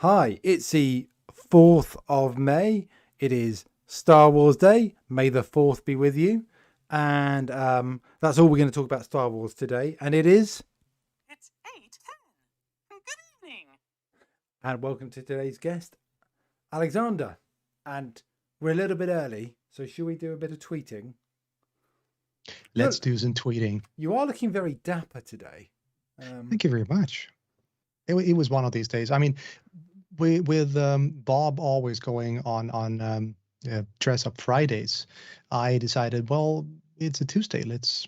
Hi, it's the 4th of May. It is Star Wars Day. May the 4th be with you. And that's all we're going to talk about Star Wars today. And it is. It's 8:10. Good evening. And welcome to today's guest, Alexander. And we're a little bit early, so should we do a bit of tweeting? Let's do some tweeting. You are looking very dapper today. Thank you very much. It was one of these days. I mean, with Bob always going on dress up Fridays, I decided, well, it's a Tuesday. Let's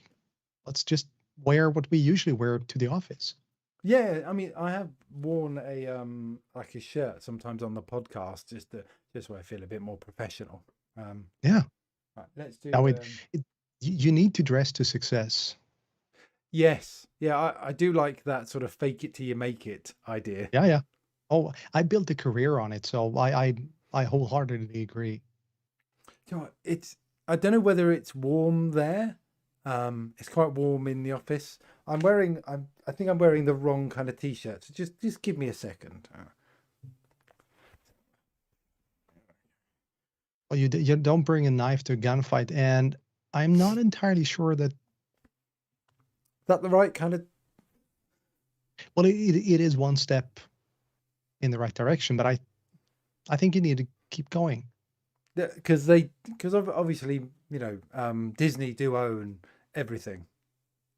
just wear what we usually wear to the office. Yeah, I mean, I have worn a like a shirt sometimes on the podcast just so I feel a bit more professional. Yeah. Right, let's do. Now you need to dress to success. Yes, yeah, I do like that sort of fake it till you make it idea. Yeah. Oh, I built a career on it, so I wholeheartedly agree. You know what, I don't know whether it's warm there. It's quite warm in the office. I think I'm wearing the wrong kind of t-shirt. So just give me a second. Well, you don't bring a knife to a gunfight, and I'm not entirely sure that. Is that the right kind of? Well, it is one step in the right direction, but I think you need to keep going. Because obviously, Disney do own everything.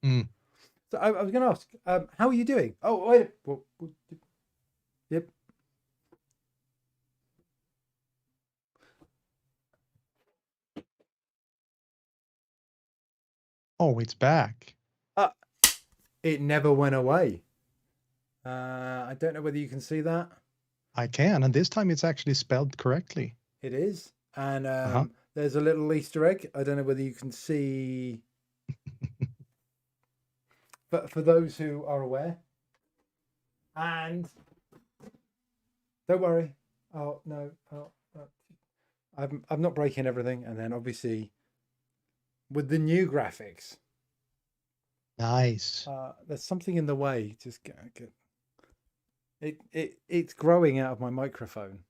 So I was going to ask, how are you doing? Oh, wait. Yep. Oh, it's back. It never went away. I don't know whether you can see that. I can, and this time it's actually spelled correctly. It is, and there's a little Easter egg. I don't know whether you can see, but for those who are aware, and don't worry. Oh no, I'm not breaking everything. And then obviously with the new graphics. Nice. There's something in the way. Just get it's growing out of my microphone.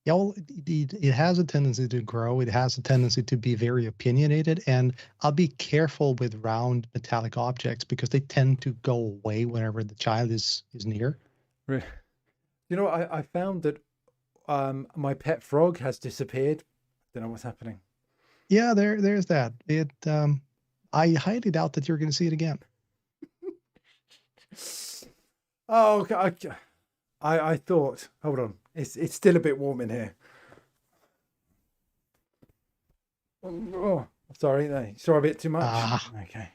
Yeah, well, it has a tendency to grow. It has a tendency to be very opinionated, and I'll be careful with round metallic objects because they tend to go away whenever the child is near. You know, I found that my pet frog has disappeared. Don't know what's happening. Yeah, there's that. I highly doubt that you're going to see it again. Oh, I thought. Hold on, it's still a bit warm in here. Oh, sorry, a bit too much. Okay,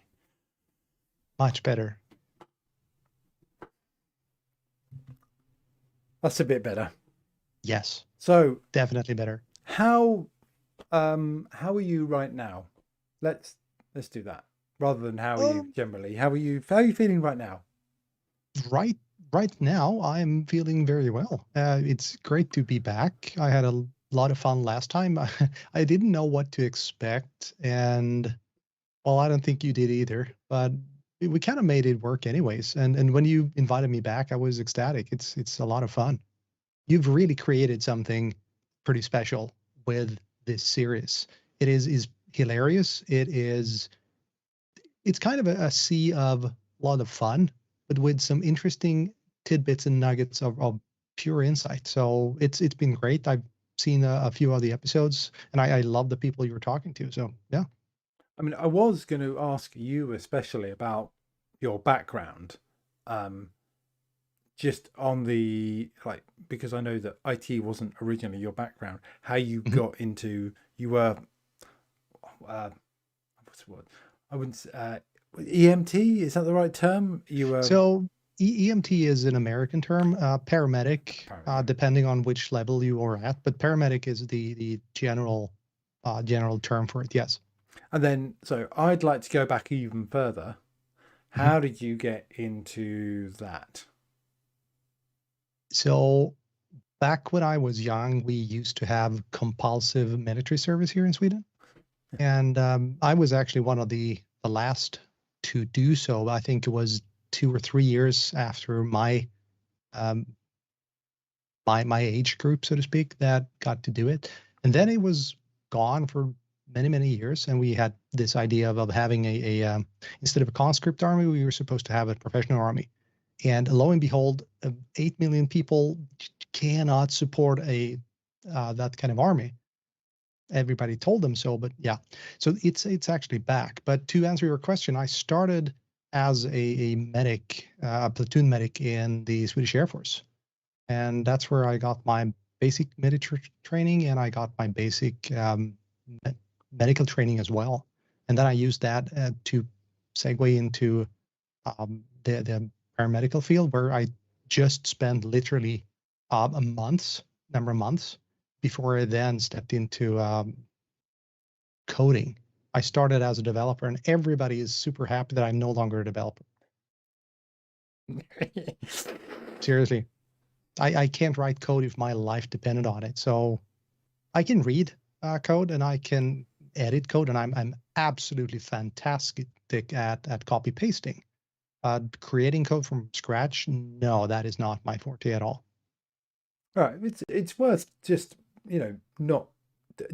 much better. That's a bit better. Yes. So definitely better. How are you right now? Let's do that rather than how are you generally. How are you feeling right now? Right now, I'm feeling very well. It's great to be back. I had a lot of fun last time. I didn't know what to expect, and well, I don't think you did either. But we kind of made it work anyways. And when you invited me back, I was ecstatic. It's a lot of fun. You've really created something pretty special with this series. It is hilarious. It's kind of a sea of a lot of fun, but with some interesting tidbits and nuggets of pure insight. So it's been great. I've seen a few of the episodes, and I love the people you were talking to. So yeah. I mean, I was going to ask you especially about your background, just on the because I know that IT wasn't originally your background. How you got into you were what's the word? I wouldn't EMT, is that the right term? You were so EMT is an American term, paramedic, depending on which level you are at, but paramedic is the general term for it. Yes. And then, so I'd like to go back even further. How did you get into that? So back when I was young, we used to have compulsive military service here in Sweden. And I was actually one of the last to do so. I think it was 2 or 3 years after my my age group, so to speak, that got to do it. And then it was gone for many, many years. And we had this idea of having instead of a conscript army, we were supposed to have a professional army. And lo and behold, 8 million people cannot support that kind of army. Everybody told them so, but yeah. So it's actually back. But to answer your question, I started as a medic, a platoon medic in the Swedish Air Force. And that's where I got my basic military training, and I got my basic medical training as well. And then I used that to segue into the paramedical field, where I just spent literally a number of months before I then stepped into coding. I started as a developer, and everybody is super happy that I'm no longer a developer. Seriously. I can't write code if my life depended on it. So I can read code and I can edit code, and I'm absolutely fantastic at copy pasting. Creating code from scratch, no, that is not my forte at all. Right, it's worth just not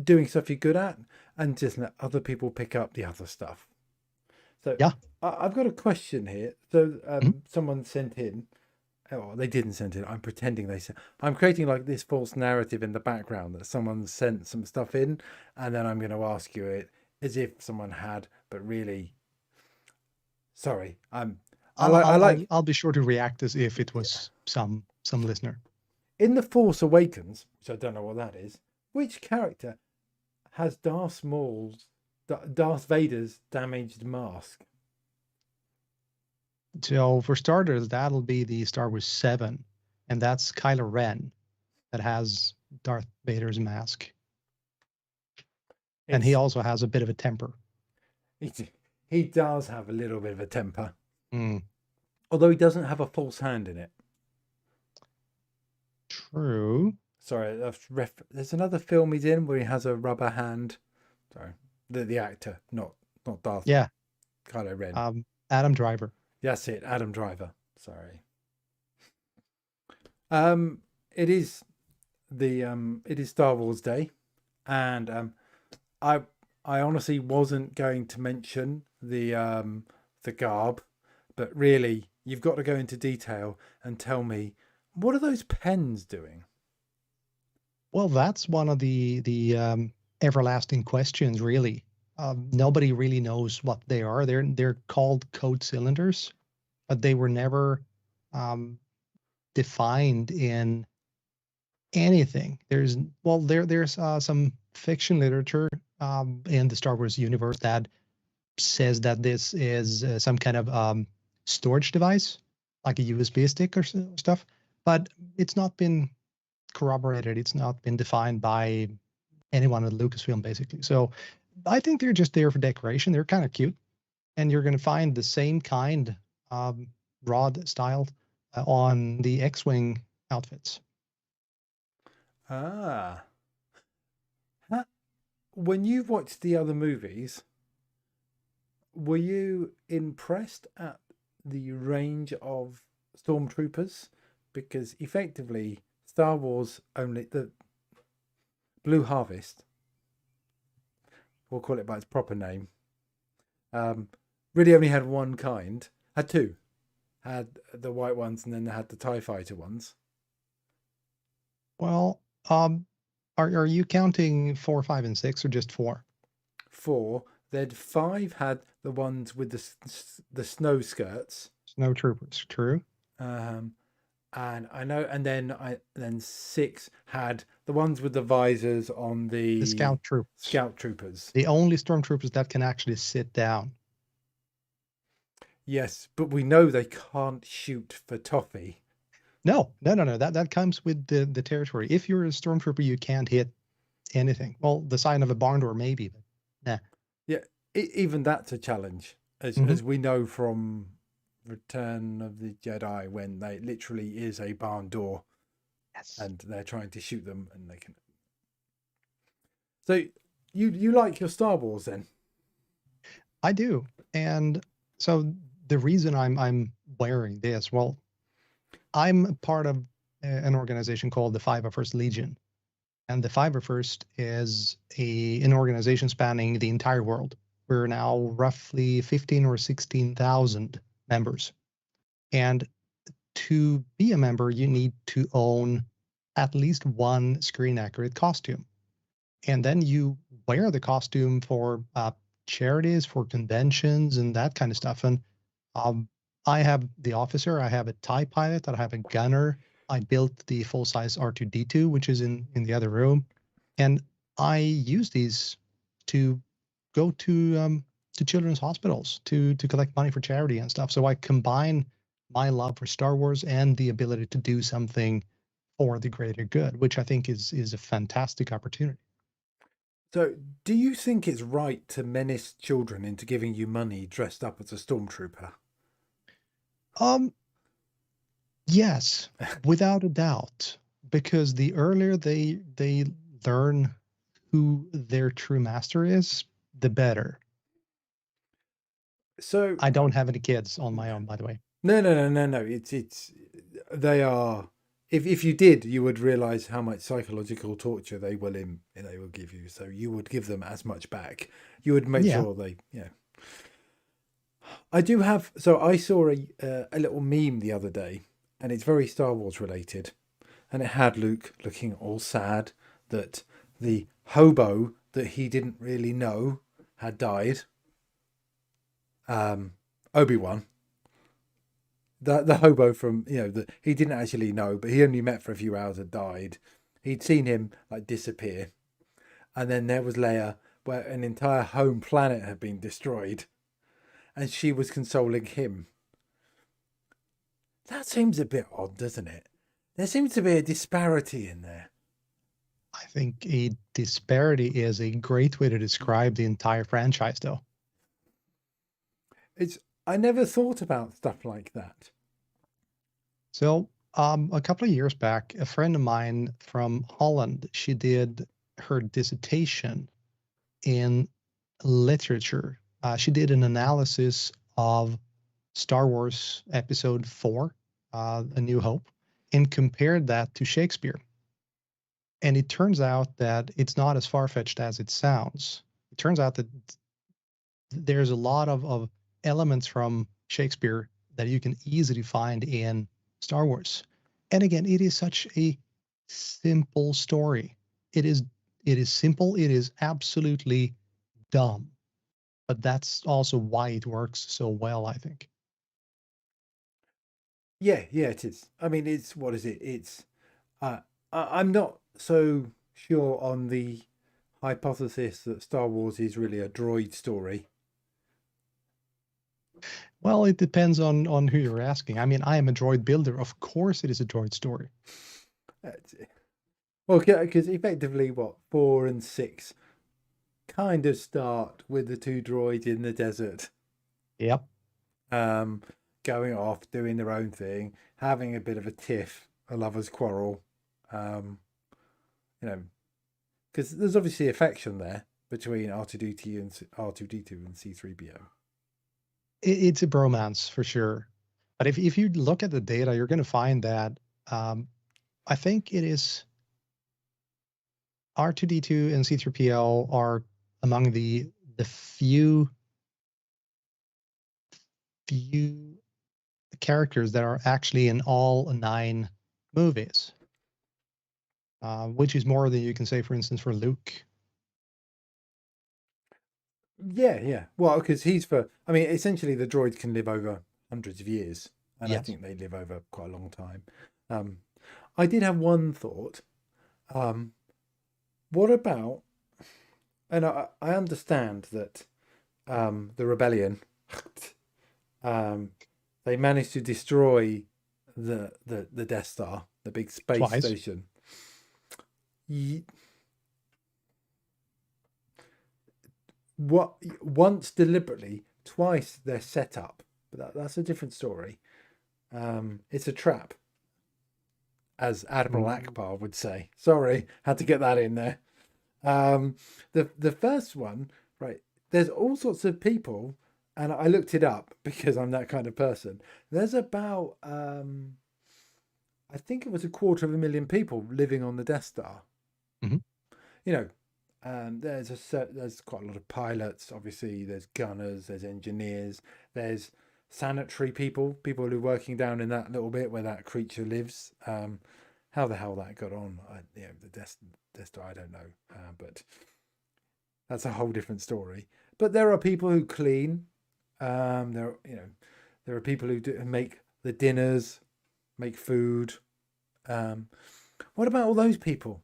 doing stuff you're good at and just let other people pick up the other stuff. So yeah, I've got a question here. So someone sent in. Oh, they didn't send it. I'm pretending they sent. I'm creating like this false narrative in the background that someone sent some stuff in, and then I'm going to ask you it as if someone had, but really, sorry. I'll be sure to react as if it was some listener. In The Force Awakens, which I don't know what that is, which character has Darth Vader's damaged mask? So for starters, that'll be the Star Wars 7, and that's Kylo Ren that has Darth Vader's mask. And he also has a bit of a temper. He does have a little bit of a temper. Mm. Although he doesn't have a false hand in it. True. Sorry, there's another film he's in where he has a rubber hand. Sorry, the actor, not Darth. Yeah. Kylo Ren. Adam Driver. That's it, Adam Driver. Sorry. It is Star Wars Day, and I honestly wasn't going to mention the garb, but really you've got to go into detail and tell me, what are those pens doing? Well, that's one of the everlasting questions, really. Nobody really knows what they are. They're called code cylinders, but they were never defined in anything. There's some fiction literature in the Star Wars universe that says that this is some kind of storage device, like a USB stick or stuff, but it's not been corroborated. It's not been defined by anyone at Lucasfilm, basically. So I think they're just there for decoration. They're kind of cute, and you're going to find the same kind rod style on the X-Wing outfits. When you've watched the other movies, were you impressed at the range of stormtroopers? Because effectively, Star Wars only, the Blue Harvest, we'll call it by its proper name, really only had one kind. Had two. Had the white ones, and then they had the TIE fighter ones. Well, are you counting 4, 5, and 6, or just 4? 4. Then 5 had the ones with the snow skirts. Snow troopers, true. And I know, and then 6 had the ones with the visors on the scout troopers. Scout troopers. The only stormtroopers that can actually sit down. Yes, but we know they can't shoot for toffee. No. That comes with the territory. If you're a stormtrooper, you can't hit anything. Well, the sign of a barn door, maybe, but nah. Yeah, even that's a challenge, as we know from Return of the Jedi, when they literally is a barn door. Yes. And they're trying to shoot them, and they can. So you like your Star Wars then? I do, and so the reason I'm wearing this, well, I'm part of an organization called the 501st Legion. And the 501st is an organization spanning the entire world. We're now roughly 15 or 16,000 members. And to be a member, you need to own at least one screen accurate costume. And then you wear the costume for charities, for conventions, and that kind of stuff. And I have the officer, I have a TIE pilot, I have a gunner. I built the full-size R2-D2, which is in the other room. And I use these to go to children's hospitals to collect money for charity and stuff. So I combine my love for Star Wars and the ability to do something for the greater good, which I think is a fantastic opportunity. So, do you think it's right to menace children into giving you money dressed up as a stormtrooper? Yes, without a doubt, because the earlier they learn who their true master is, the better. So I don't have any kids on my own, by the way. no. It's they are. If you did, you would realize how much psychological torture they will give you. So you would give them as much back. You would make Yeah. sure they, I do have. So I saw a little meme the other day, and it's very Star Wars related, and it had Luke looking all sad that the hobo that he didn't really know had died. Obi-Wan. The hobo from, that he didn't actually know, but he only met for a few hours, had died. He'd seen him like disappear. And then there was Leia, where an entire home planet had been destroyed. And she was consoling him. That seems a bit odd, doesn't it? There seems to be a disparity in there. I think a disparity is a great way to describe the entire franchise, though. I never thought about stuff like that. So, a couple of years back, a friend of mine from Holland, she did her dissertation in literature. She did an analysis of Star Wars Episode 4, A New Hope, and compared that to Shakespeare. And it turns out that it's not as far-fetched as it sounds. It turns out that there's a lot of elements from Shakespeare that you can easily find in Star Wars. And again, it is such a simple story. It is simple. It is absolutely dumb. But that's also why it works so well, I think. Yeah, it is. I mean, what is it? It's I'm not so sure on the hypothesis that Star Wars is really a droid story. Well, it depends on who you're asking. I mean, I am a droid builder. Of course it is a droid story. Well, because effectively, 4 and 6 kind of start with the two droids in the desert. Yep. Going off, doing their own thing, having a bit of a tiff, a lover's quarrel. Because there's obviously affection there between R2D2 and C3PO. It's a bromance for sure. But if you look at the data, you're going to find that I think it is R2D2 and C3PO are among the few characters that are actually in all 9 movies, which is more than you can say, for instance, for Luke. Yeah. Well, because essentially the droids can live over hundreds of years, and Yes. I think they live over quite a long time. I did have one thought. What about, and I understand that the rebellion, they managed to destroy the Death Star, the big space Twice. station. Once deliberately, twice they're set up, but that's a different story. It's a trap, as Admiral Akbar would say. Sorry, had to get that in there. The first one, right? There's all sorts of people, and I looked it up because I'm that kind of person. There's about I think it was 250,000 people living on the Death Star. Mhm. You know, there's quite a lot of pilots. Obviously, there's gunners, there's engineers, there's sanitary people who are working down in that little bit where that creature lives. How the hell that got on, the Death Star, I don't know, but that's a whole different story. But there are people who clean. There are people who make the dinners, make food. What about all those people?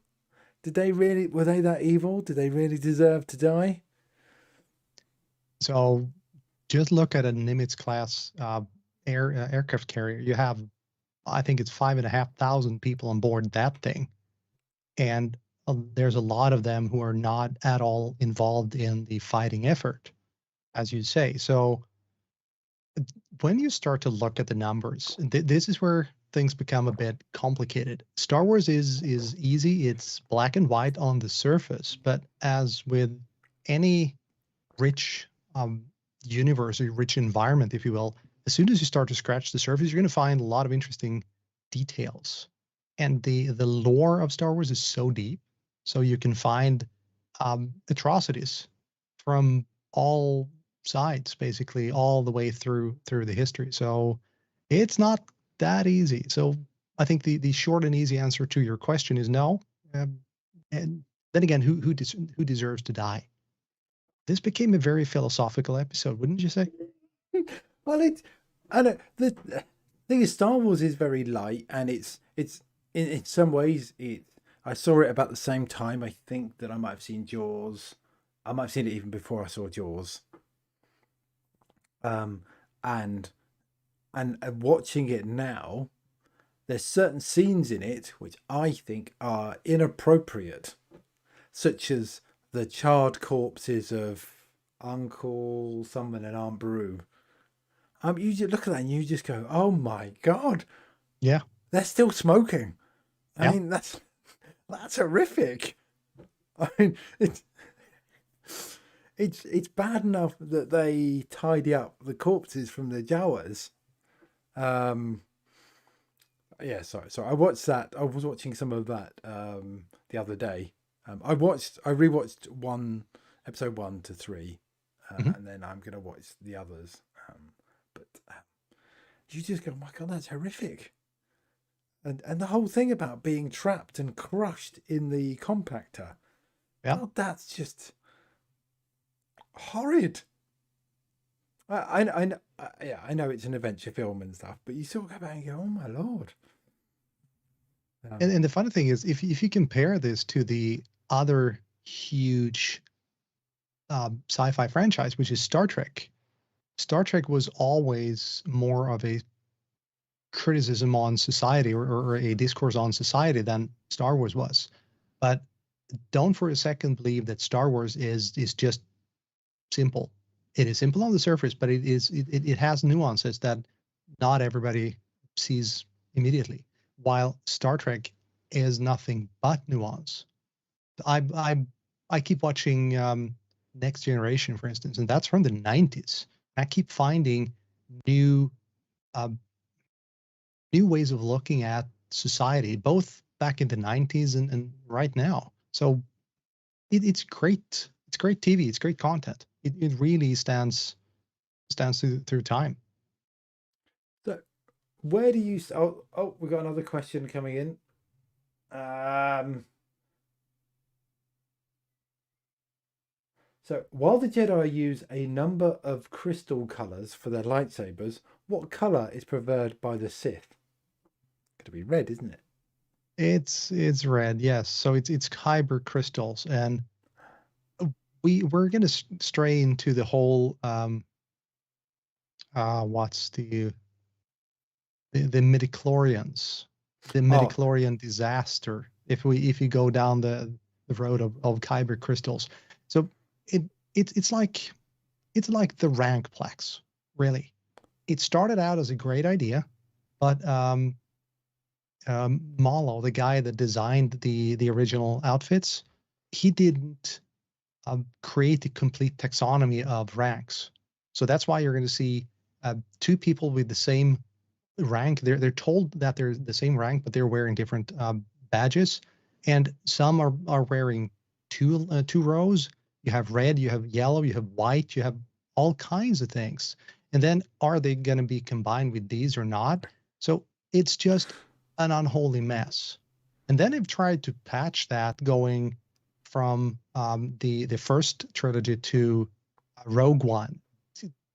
Were they that evil? Did they really deserve to die? So just look at a Nimitz class aircraft carrier. You have, I think it's 5,500 people on board that thing. And there's a lot of them who are not at all involved in the fighting effort, as you say. So when you start to look at the numbers, this is where things become a bit complicated. Star Wars is easy. It's black and white on the surface, but as with any rich universe or rich environment, if you will, as soon as you start to scratch the surface, you're going to find a lot of interesting details. And the lore of Star Wars is so deep, so you can find atrocities from all sides, basically all the way through the history. So it's not that easy. So I think the short and easy answer to your question is no. And then again, who deserves to die? This became a very philosophical episode, wouldn't you say? Well, I know the thing is, Star Wars is very light, and it's in some ways I saw it about the same time. I think that I might have seen Jaws. I might have seen it even before I saw Jaws. And watching it now, there's certain scenes in it which I think are inappropriate, such as the charred corpses of Uncle someone and Aunt Beru. You just look at that and you just go, "Oh my God!" Yeah, They're still smoking. Yeah. I mean, that's horrific. I mean, it's bad enough that they tidy up the corpses from the Jawas. Yeah, sorry. I watched that. I was watching some of that the other day. I rewatched episode 1 to 3, and then I'm gonna watch the others. But you just go, "Oh my God, that's horrific!" And the whole thing about being trapped and crushed in the compactor. Yeah. God, that's just horrid. I know it's an adventure film and stuff, but you still go back and go, "Oh my Lord!" And the funny thing is, if you compare this to the other huge sci-fi franchise, which is Star Trek was always more of a criticism on society or a discourse on society than Star Wars was. But don't for a second believe that Star Wars is just simple. It is simple on the surface, but it has nuances that not everybody sees immediately. While Star Trek is nothing but nuance. I keep watching Next Generation, for instance, and that's from the 90s. I keep finding new ways of looking at society, both back in the 90s and right now. So it's great. It's great TV. It's great content. It really stands through time. So, where do you? Oh, we got another question coming in. So, while the Jedi use a number of crystal colors for their lightsabers, what color is preferred by the Sith? Could be red, isn't it? It's red, yes. So it's kyber crystals, and we're going to stray into the whole what's the midichlorians, the midichlorian disaster. If you go down the road of kyber crystals, so it's like the rank plex, really. It started out as a great idea, but Malo, the guy that designed the original outfits, he didn't create the complete taxonomy of ranks. So that's why you're going to see two people with the same rank. They're told that they're the same rank, but they're wearing different badges, and some are wearing two rows. You have red, you have yellow, you have white, you have all kinds of things. And then are they going to be combined with these or not? So it's just an unholy mess. And then they've tried to patch that going from the first trilogy to Rogue One.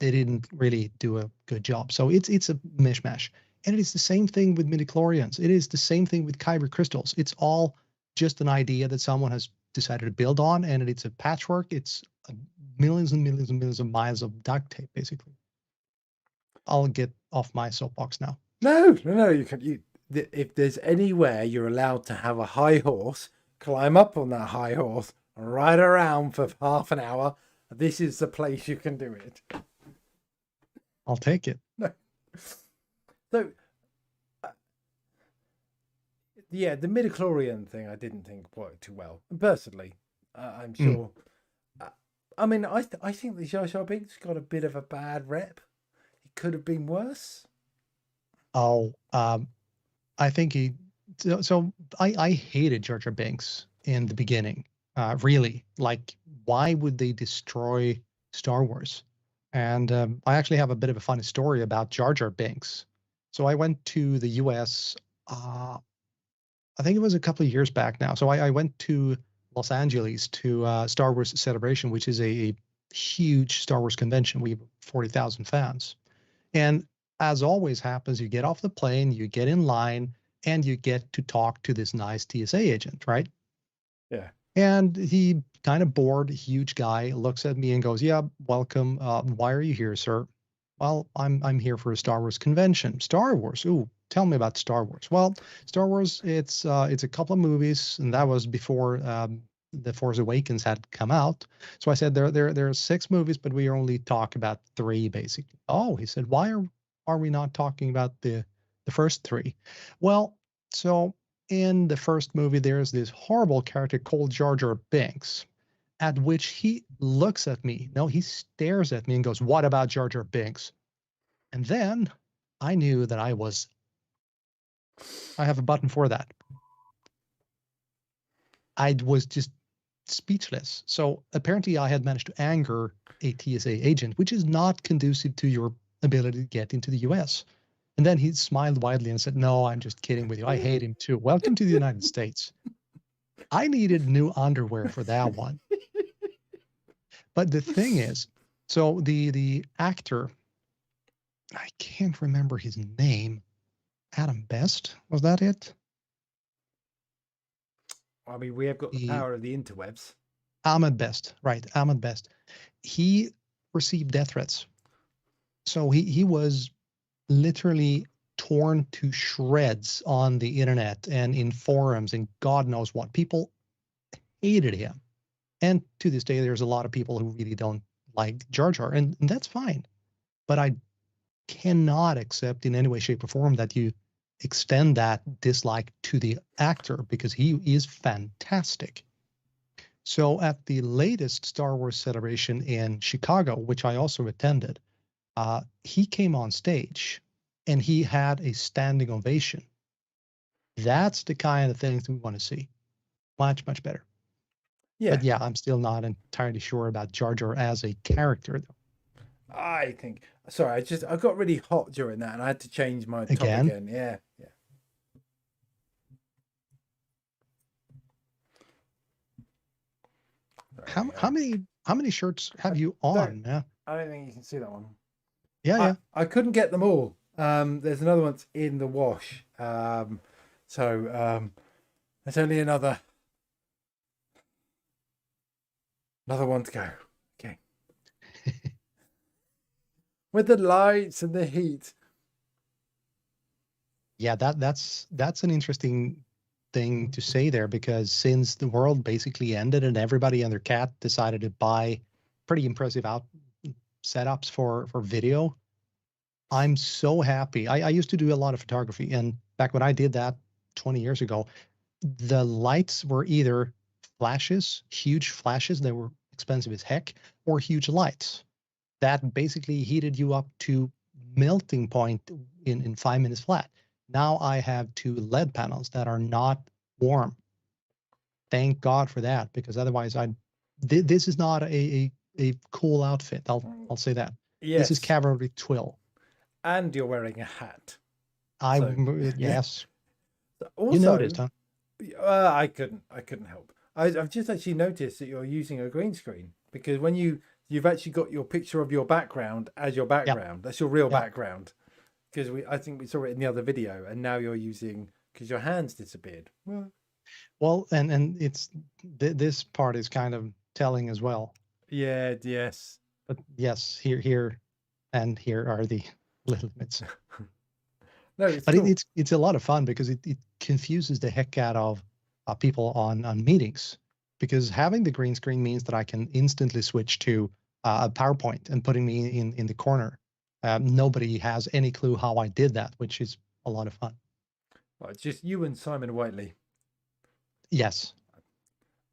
They didn't really do a good job. So it's a mishmash. And it is the same thing with midichlorians. It is the same thing with kyber crystals. It's all just an idea that someone has decided to build on, and it's a patchwork. It's millions and millions and millions of miles of duct tape, basically. I'll get off my soapbox now. No, you can. If there's anywhere you're allowed to have a high horse, climb up on that high horse, and ride around for half an hour. This is the place you can do it. I'll take it. No. So, yeah, the midichlorian thing I didn't think worked too well. And personally, I'm sure. I mean, I think the Jar Jar Binks got a bit of a bad rep. It could have been worse. Oh, I think he. So I hated Jar Jar Binks in the beginning. Really, like, why would they destroy Star Wars? And I actually have a bit of a funny story about Jar Jar Binks. So I went to the U.S. I think it was a couple of years back now. So I went to Los Angeles to Star Wars Celebration, which is a huge Star Wars convention. We have 40,000 fans. And as always happens, you get off the plane, you get in line, and you get to talk to this nice TSA agent, right? Yeah. And he kind of bored, huge guy, looks at me and goes, "Yeah, welcome. Why are you here, sir?" "Well, I'm here for a Star Wars convention." "Star Wars? Ooh, tell me about Star Wars." "Well, Star Wars, it's a couple of movies, and that was before The Force Awakens had come out." So I said, there are 6 movies, but we only talk about 3 basically. "Oh," he said, "why are we not talking about the first 3?" "Well, so in the first movie, there's this horrible character called Jar Jar Binks," at which he looks at me. No, he stares at me and goes, "What about Jar Jar Binks?" And then I knew that I have a button for that. I was just speechless. So apparently I had managed to anger a TSA agent, which is not conducive to your ability to get into the US. And then he smiled widely and said, "No, I'm just kidding with you. I hate him too. Welcome to the United States." I needed new underwear for that one. But the thing is, so the actor, I can't remember his name. Adam Best, was that it? I mean, we have got the power of the interwebs. Ahmed Best, right? Ahmed Best. He received death threats. So he was literally torn to shreds on the internet and in forums and God knows what. People hated him. And to this day, there's a lot of people who really don't like Jar Jar, and that's fine. But I cannot accept in any way, shape, or form that you extend that dislike to the actor, because he is fantastic. So at the latest Star Wars Celebration in Chicago, which I also attended, he came on stage and he had a standing ovation. That's the kind of things we want to see. Much, much better. Yeah. But yeah, I'm still not entirely sure about Jar Jar as a character, though. I think. Sorry, I got really hot during that, and I had to change my top again. Yeah. How many shirts have you on, man? I don't think you can see that one. Yeah. I couldn't get them all. There's another one that's in the wash. So there's only another one to go. Okay. With the lights and the heat. Yeah, that's an interesting thing to say there, because since the world basically ended and everybody and their cat decided to buy pretty impressive setups for video, I'm so happy. I used to do a lot of photography, and back when I did that 20 years ago, the lights were either flashes, huge flashes that were expensive as heck, or huge lights that basically heated you up to melting point in 5 minutes flat. Now I have 2 LED panels that are not warm. Thank God for that, because otherwise this is not a cool outfit. I'll say that. This is Yes, cavalry twill. and you're wearing a hat. I So, yes. You Also, noticed, huh? I couldn't help. I've just actually noticed that you're using a green screen, because when you've actually got your picture of your background as your background. That's your real background. Because I think we saw it in the other video, and now you're using, because your hands disappeared. Well, and it's this part is kind of telling as well. Yeah. Yes. But yes, here and here are the limits. No, it's But cool. it's a lot of fun because it confuses the heck out of people on meetings, because having the green screen means that I can instantly switch to a PowerPoint and putting me in the corner. Nobody has any clue how I did that, which is a lot of fun. Well, it's just you and Simon Whiteley. Yes.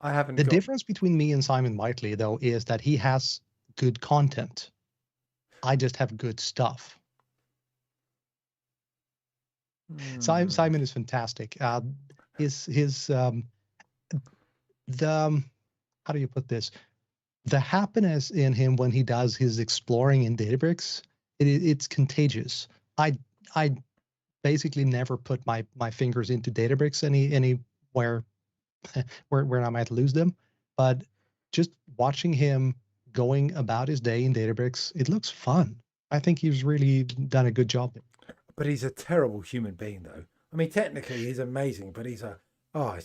I haven't The got. difference between me and Simon Whiteley, though, is that he has good content. I just have good stuff. Simon is fantastic. His the how do you put this? The happiness in him when he does his exploring in Databricks, it's contagious. I basically never put my fingers into Databricks anywhere where I might lose them, but just watching him going about his day in Databricks, it looks fun. I think he's really done a good job there. But he's a terrible human being, though. I mean, technically he's amazing, but it's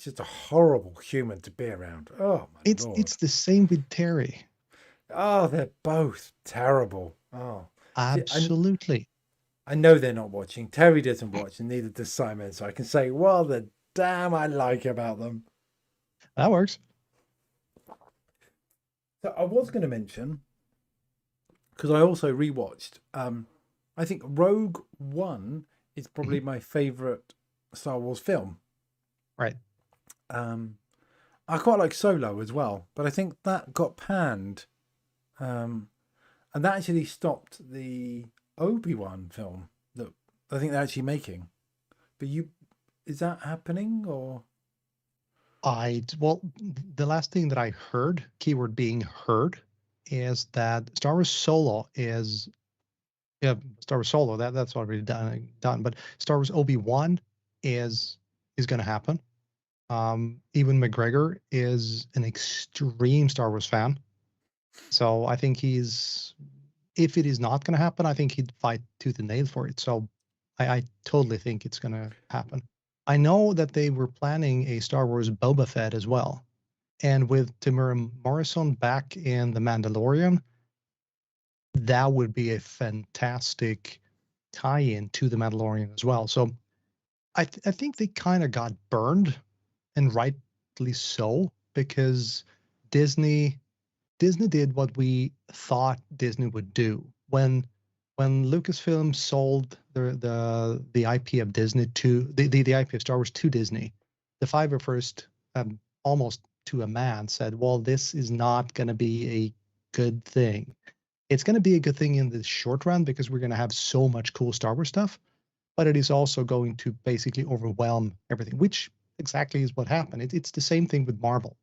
just a horrible human to be around. Oh my Lord. It's the same with Terry. Oh, they're both terrible. Oh, Absolutely. I know they're not watching. Terry doesn't watch, and neither does Simon. So I can say, well, the damn I like about them. That works. So I was going to mention, because I also rewatched. I think Rogue One is probably my favorite Star Wars film. Right. I quite like Solo as well, but I think that got panned, and that actually stopped the Obi-Wan film that I think they're actually making. But is that happening or? Well, the last thing that I heard, keyword being heard, is that Star Wars Solo is, Star Wars Solo, that's already done. But Star Wars Obi-Wan is going to happen. Ewan McGregor is an extreme Star Wars fan. So I think if it is not going to happen, I think he'd fight tooth and nail for it. So I totally think it's going to happen. I know that they were planning a Star Wars Boba Fett as well. And with Temuera Morrison back in The Mandalorian, that would be a fantastic tie-in to The Mandalorian as well. So I think they kind of got burned, and rightly so, because Disney did what we thought Disney would do. When Lucasfilm sold the IP of Disney to the IP of Star Wars to Disney, the Fiverr first, almost to a man, said, well, this is not going to be a good thing. It's going to be a good thing in the short run because we're going to have so much cool Star Wars stuff, but it is also going to basically overwhelm everything, which exactly is what happened. It's the same thing with Marvel.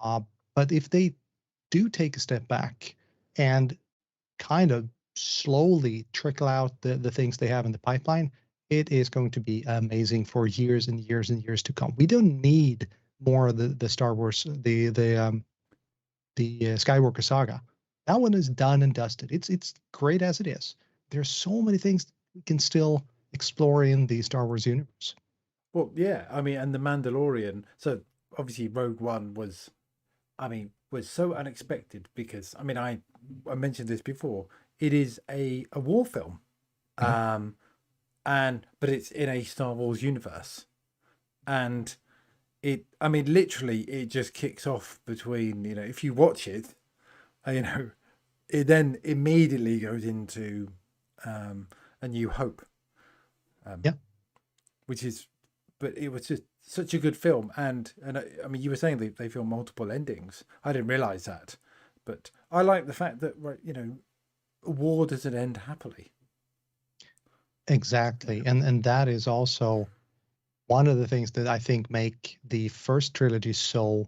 But if they do take a step back and kind of slowly trickle out the things they have in the pipeline, it is going to be amazing for years and years and years to come. We don't need more of the Star Wars, the Skywalker saga. That one is done and dusted. It's great as it is. There's so many things we can still explore in the Star Wars universe. Well, yeah, I mean, and the Mandalorian. So obviously, Rogue One was so unexpected because I mentioned this before. It is a war film, but it's in a Star Wars universe, and literally it just kicks off between, if you watch it, it then immediately goes into A New Hope, which is, but it was just such a good film, and you were saying they film multiple endings. I didn't realize that, but I like the fact that war doesn't end happily. Exactly. And that is also one of the things that I think make the first trilogy so,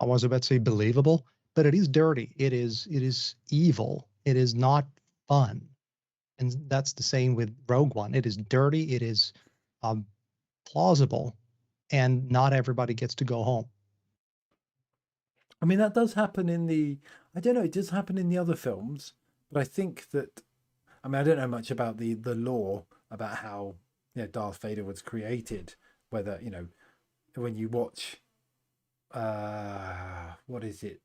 I was about to say believable, but it is dirty. It is evil. It is not fun. And that's the same with Rogue One. It is dirty, it is um, plausible, and not everybody gets to go home. I mean, that does happen in the. I don't know. It does happen in the other films, but I think that. I mean, I don't know much about the lore about how Darth Vader was created. Whether when you watch, what is it?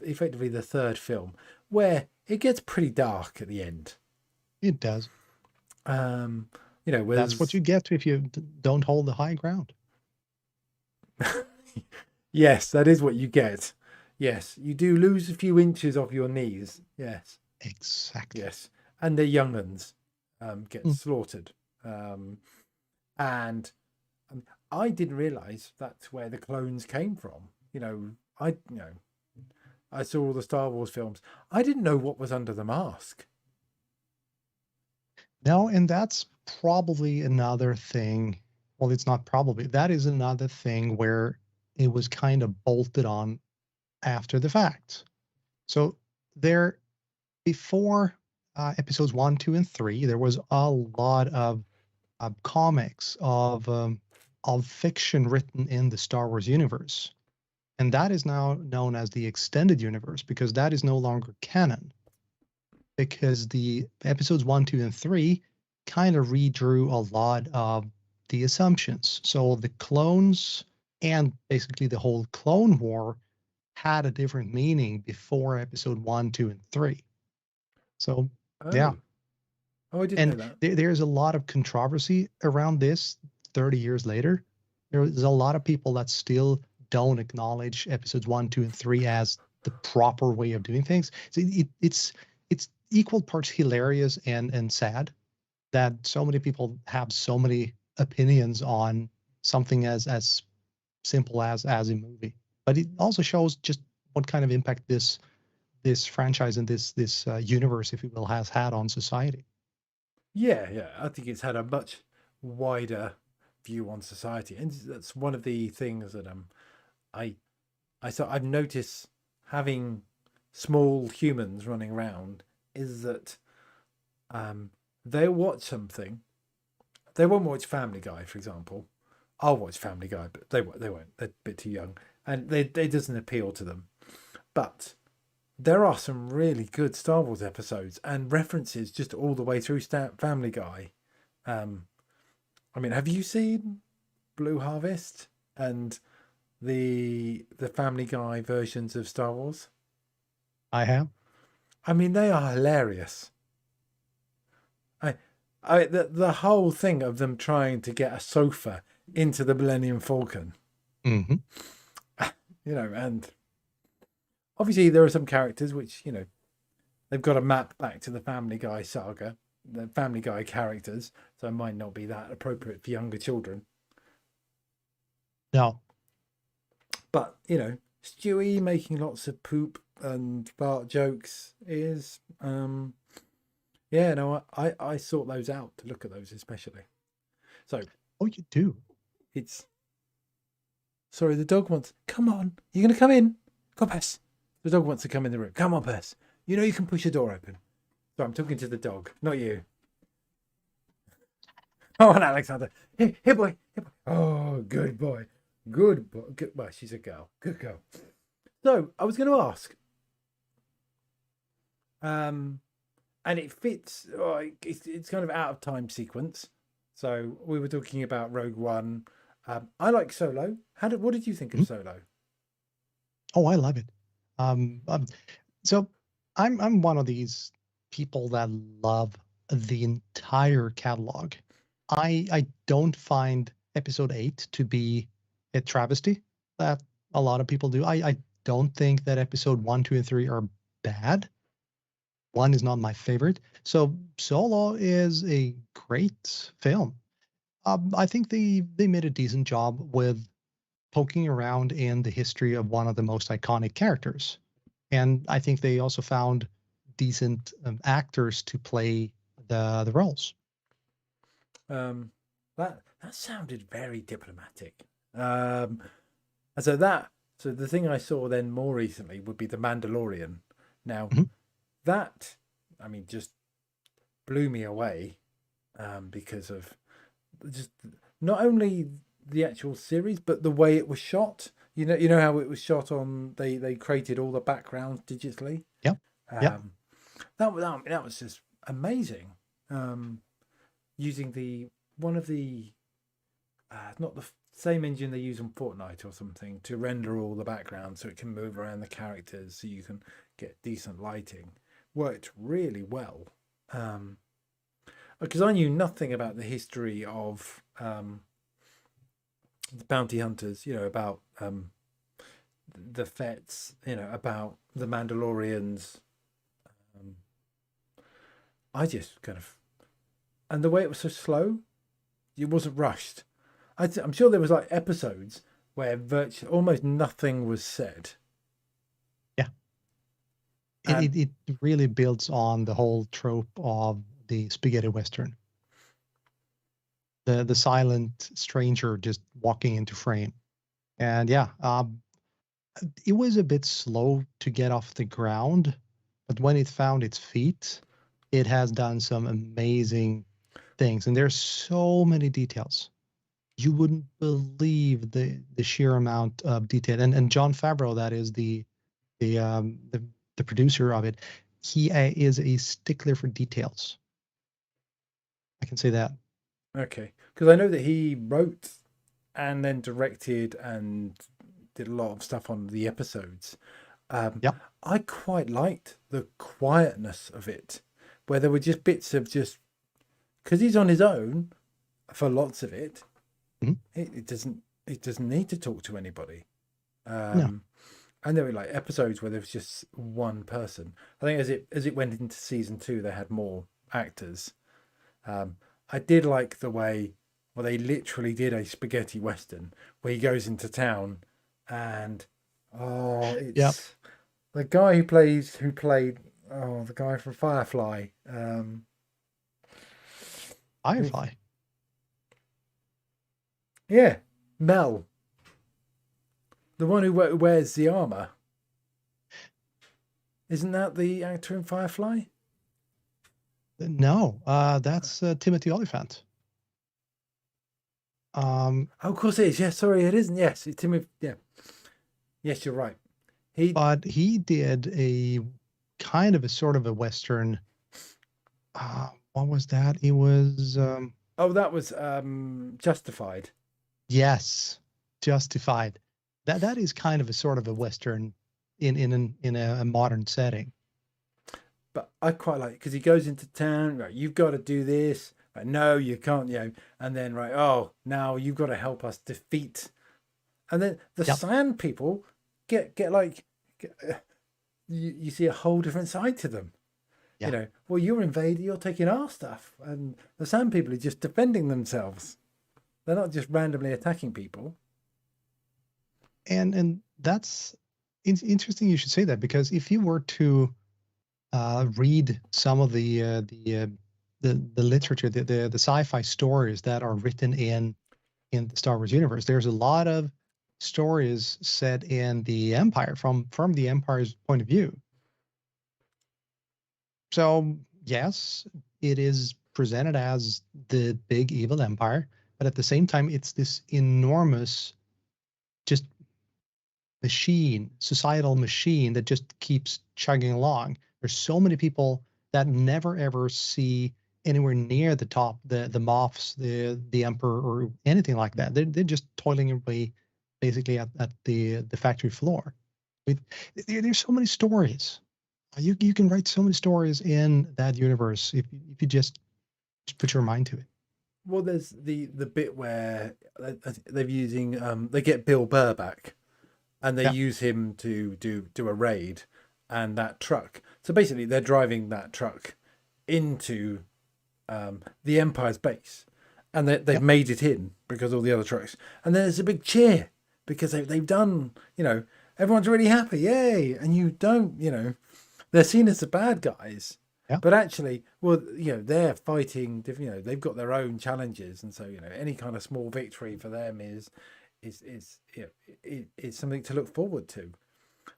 Effectively the third film, where it gets pretty dark at the end. It does. That's what you get if you don't hold the high ground. Yes, that is what you get. Yes, you do lose a few inches off your knees. Yes. Exactly. Yes, and the young uns get Mm. slaughtered. And I didn't realize that's where the clones came from. I saw all the Star Wars films. I didn't know what was under the mask. No, and that's probably another thing. Well, it's not probably. That is another thing where it was kind of bolted on after the fact. So there, before episodes 1, 2, and 3, there was a lot of comics of fiction written in the Star Wars universe, and that is now known as the extended universe because that is no longer canon. Because the episodes 1, 2, and 3 kind of redrew a lot of the assumptions. So the clones and basically the whole Clone War had a different meaning before episode 1, 2, and 3. So, yeah. Oh, I didn't And know that. there's a lot of controversy around this 30 years later. There's a lot of people that still don't acknowledge episodes 1, 2, and 3 as the proper way of doing things. So it's equal parts hilarious and sad that so many people have so many opinions on something as simple as a movie. But it also shows just what kind of impact this franchise and this universe, if you will, has had on society. Yeah. I think it's had a much wider view on society, and that's one of the things that I've noticed having small humans running around is that they'll watch something. They won't watch Family Guy, for example. I'll watch Family Guy, but they won't. They're a bit too young, and it doesn't appeal to them. But there are some really good Star Wars episodes and references just all the way through Family Guy. I mean, have you seen Blue Harvest and the Family Guy versions of Star Wars? I have. I mean, they are hilarious. The whole thing of them trying to get a sofa into the Millennium Falcon, Mm-hmm. and obviously there are some characters which they've got to map back to the Family Guy saga, the Family Guy characters, so it might not be that appropriate for younger children. No. But Stewie making lots of poop and fart jokes is I sort those out to look at those especially. So Oh, you do. it's sorry, the dog wants. Come on, you're gonna come in. Go, Pess. The dog wants to come in the room. Come on, Pess. You know you can push the door open. So I'm talking to the dog, not you. Come on, Alexander. Here, boy. Here, boy. Oh, good boy. Good boy. Good. Well, she's a girl. Good girl. So I was going to ask. And it fits. It's kind of out of time sequence. So we were talking about Rogue One. I like Solo. What did you think of Solo? Oh, I love it. So I'm one of these people that love the entire catalog. I don't find episode 8 to be a travesty that a lot of people do. I don't think that episode 1, 2, and 3 are bad. 1 is not my favorite. So Solo is a great film. I think they made a decent job with poking around in the history of one of the most iconic characters. And I think they also found decent actors to play the roles. That sounded very diplomatic. And so the thing I saw then more recently would be the Mandalorian. Now, that, I mean, just blew me away because of just not only the actual series but the way it was shot. You know how it was shot on. They created all the backgrounds digitally. Yeah. That was just amazing. Using one of the not the same engine they use on Fortnite or something to render all the backgrounds so it can move around the characters so you can get decent lighting. Worked really well. Because I knew nothing about the history of the bounty hunters, about the Fets, about the Mandalorians. I just kind of, and the way it was so slow, it wasn't rushed. I'm sure there was like episodes where virtually almost nothing was said. Yeah. It really builds on the whole trope of the spaghetti western. The silent stranger just walking into frame. And it was a bit slow to get off the ground, but when it found its feet, it has done some amazing things. And there's so many details. You wouldn't believe the sheer amount of detail. And Jon Favreau, that is the producer of it, he is a stickler for details. I can say that. Okay, because I know that he wrote and then directed and did a lot of stuff on the episodes. I quite liked the quietness of it, where there were just bits of because he's on his own for lots of it. It doesn't need to talk to anybody. No. And there were like episodes where there was just one person. I think as it went into season 2, they had more actors. I did like the way, well, they literally did a spaghetti western where he goes into town and it's the guy who played the guy from Firefly. Firefly. Yeah, Mel. The one who wears the armor. Isn't that the actor in Firefly? No, that's Timothy Olyphant. Of course it is. Yeah, sorry, it isn't. Yes, it's Timothy. Yeah. Yes, you're right. But he did a kind of a sort of a western. What was that? It was. That was Justified. Yes, Justified. That is kind of a sort of a western in a modern setting. But I quite like it because he goes into town. Right, you've got to do this. Right, no, you can't. And then now you've got to help us defeat. And then the Sand people get you see a whole different side to them. Yeah. Well, you're invading. You're taking our stuff, and the Sand people are just defending themselves. They're not just randomly attacking people. And that's interesting. You should say that, because if you were to read some of the literature, the sci-fi stories that are written in the Star Wars universe, there's a lot of stories set in the Empire from the Empire's point of view. So yes, it is presented as the big evil empire, but at the same time, it's this enormous, just societal machine that just keeps chugging along. There's so many people that never ever see anywhere near the top, the Moffs, the Emperor, or anything like that. They're just toiling away, basically at the factory floor. There's so many stories. You can write so many stories in that universe if you just put your mind to it. Well, there's the bit where they're using they get Bill Burr back, and they use him to do a raid, and that truck. So basically, they're driving that truck into the Empire's base, and they've made it in because all the other trucks. And there's a big cheer because they've done. Everyone's really happy, yay! And you don't, they're seen as the bad guys, Yeah. But actually, well, they're fighting. They've got their own challenges, and so any kind of small victory for them is it's something to look forward to.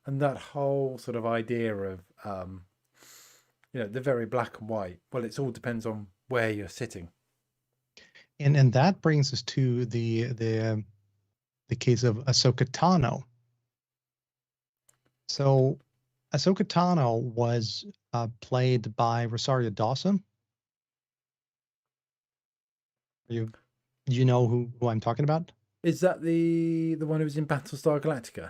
And that whole sort of idea of the very black and white. Well, it all depends on where you're sitting. And that brings us to the case of Ahsoka Tano. So Ahsoka Tano was played by Rosario Dawson. You know who I'm talking about? Is that the one who was in Battlestar Galactica?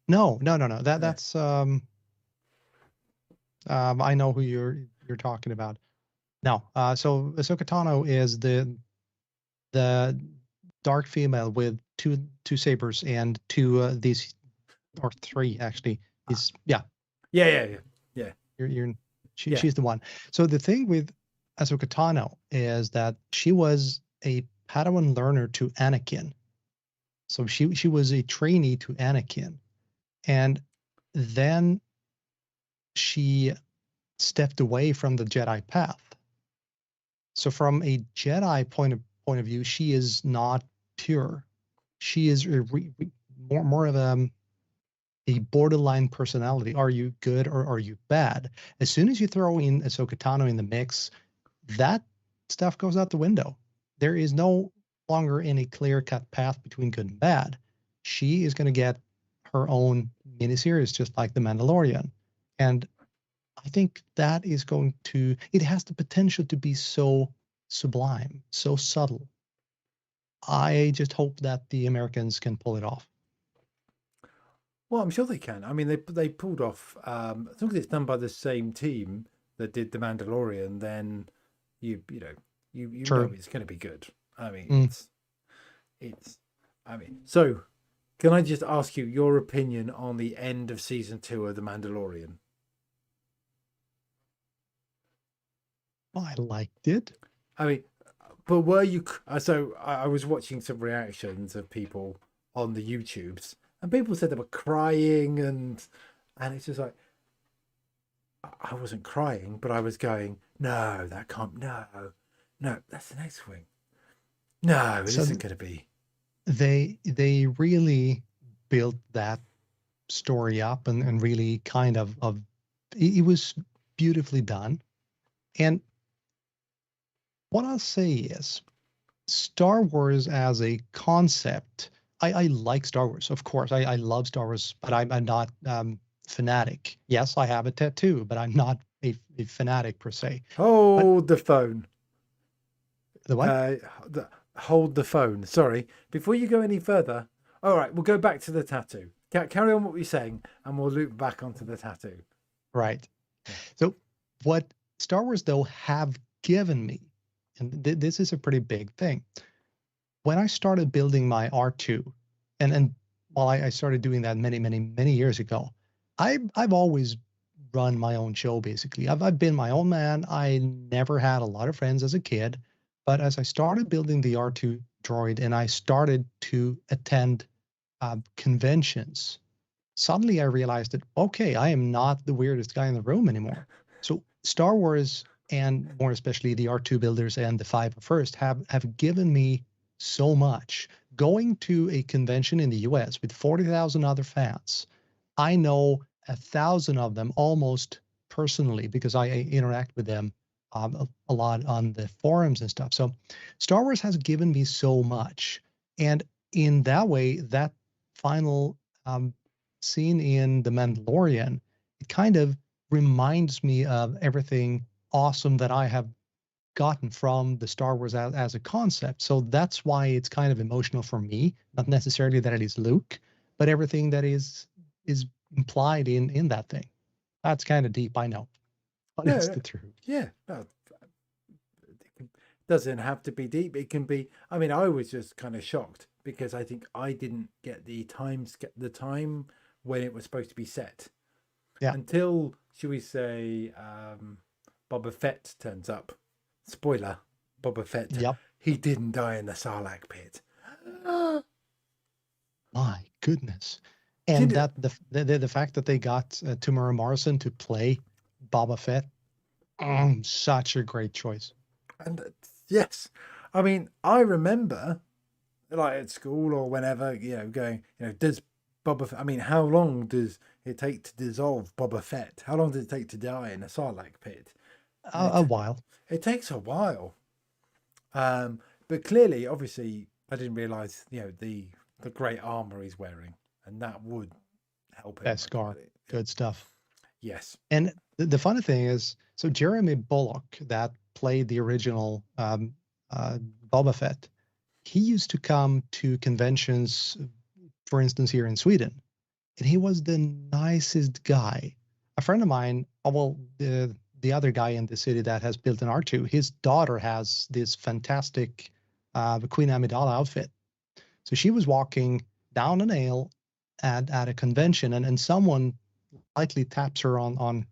No. That's I know who you're talking about. No. So Ahsoka Tano is the dark female with two sabers and two these, or three actually. Yeah. She's the one. So the thing with Ahsoka Tano is that she was a Padawan learner to Anakin. So she was a trainee to Anakin, and then she stepped away from the Jedi path. So from a Jedi point of view, she is not pure. She is more of a borderline personality. Are you good or are you bad? As soon as you throw in Ahsoka Tano in the mix, that stuff goes out the window. There is no longer any clear-cut path between good and bad. She is going to get her own miniseries, just like The Mandalorian. And I think that is it has the potential to be so sublime, so subtle. I just hope that the Americans can pull it off. Well, I'm sure they can. I mean, they pulled off. As long as it's done by the same team that did The Mandalorian, then you know it's going to be good. I mean, so can I just ask you your opinion on the end of season 2 of The Mandalorian? I liked it. I mean, but were you? So I was watching some reactions of people on the YouTubes, and people said they were crying, and it's just like, I wasn't crying, but I was going, no, that can't, no, that's an X-wing. No, it isn't going to be. They really built that story up and really kind of it was beautifully done. And what I'll say is, Star Wars as a concept, I like Star Wars, of course. I love Star Wars, but I'm not fanatic. Yes, I have a tattoo, but I'm not a fanatic per se. Hold the phone. The what? Hold the phone. Sorry. Before you go any further, all right, we'll go back to the tattoo. Carry on what we're saying, and we'll loop back onto the tattoo. Right. So what Star Wars, though, have given me, and this is a pretty big thing. When I started building my R2, and while I started doing that many years ago, I've always run my own show, basically. I've been my own man. I never had a lot of friends as a kid. But as I started building the R2 droid and I started to attend conventions, suddenly I realized that, okay, I am not the weirdest guy in the room anymore. So Star Wars, and more especially the R2 builders and the 501st, have given me so much. Going to a convention in the US with 40,000 other fans, I know 1,000 of them almost personally because I interact with them a lot on the forums and stuff. So Star Wars has given me so much. And in that way, that final scene in The Mandalorian, it kind of reminds me of everything awesome that I have gotten from the Star Wars as a concept. So that's why it's kind of emotional for me, not necessarily that it is Luke, but everything that is implied in that thing. That's kind of deep, I know, but it's the truth. Yeah. No, it doesn't have to be deep. It can be, I mean, I was just kind of shocked because I think I didn't get the time when it was supposed to be set. Yeah. Until, should we say, Boba Fett turns up. Spoiler, Boba Fett. Yep. He didn't die in the Sarlacc pit. My goodness. And that the fact that they got Tamara Morrison to play Boba Fett. Such a great choice. And yes, I mean, I remember, like at school or whenever, going, does Boba Fett, I mean, how long does it take to dissolve Boba Fett? How long does it take to die in a Sarlacc pit? And A while. it takes a while. But clearly, obviously, I didn't realize, the great armor he's wearing, and that would help him. Beskar. Good stuff. Yes. And the funny thing is, so Jeremy Bulloch, that played the original Boba Fett, he used to come to conventions, for instance, here in Sweden, and he was the nicest guy. A friend of mine, the other guy in the city that has built an R2, his daughter has this fantastic Queen Amidala outfit. So she was walking down an aisle at a convention, and someone lightly taps her on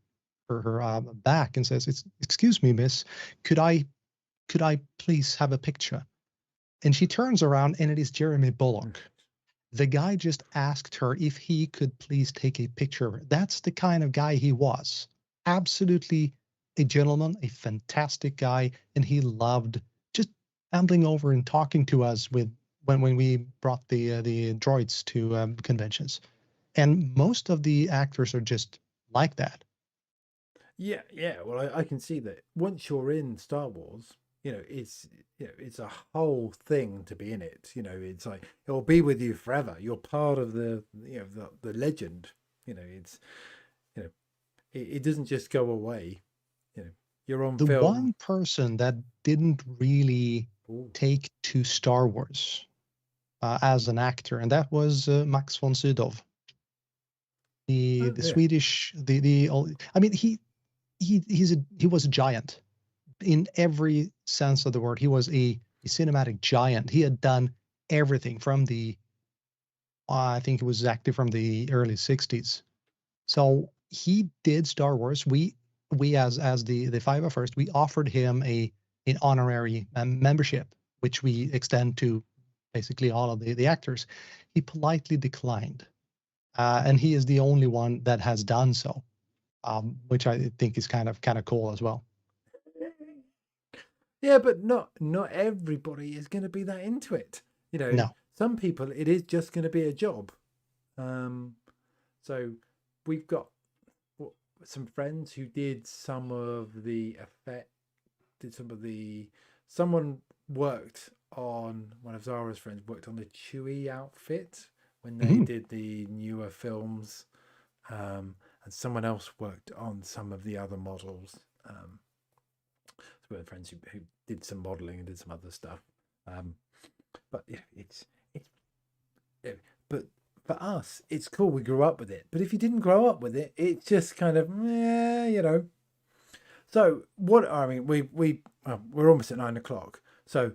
her back and says, "Excuse me, miss, could I please have a picture?" And she turns around, and it is Jeremy Bulloch. The guy just asked her if he could please take a picture of her. That's the kind of guy he was. Absolutely a gentleman, a fantastic guy, and he loved just ambling over and talking to us when we brought the droids to conventions. And most of the actors are just like that. Yeah. Well, I can see that once you're in Star Wars, it's a whole thing to be in it. It's like it'll be with you forever. You're part of the legend. It doesn't just go away. You're on The film. one person that didn't really take to Star Wars as an actor, and that was Max von Sydow. The Swedish, I mean, he was a giant in every sense of the word. He was a cinematic giant. He had done everything from I think it was active from the early 60s. So he did Star Wars. We as the 501st, we offered him an honorary membership, which we extend to basically all of the actors. He politely declined. And he is the only one that has done so, which I think is kind of cool as well. Yeah, but not everybody is going to be that into it. No. Some people, it is just going to be a job. So we've got some friends who did some of the effect, someone worked on, one of Zara's friends worked on the Chewie outfit when they did the newer films, and someone else worked on some of the other models. So we had friends who did some modeling and did some other stuff. But but for us, it's cool. We grew up with it. But if you didn't grow up with it, it's just kind of, So we're almost at 9 o'clock. So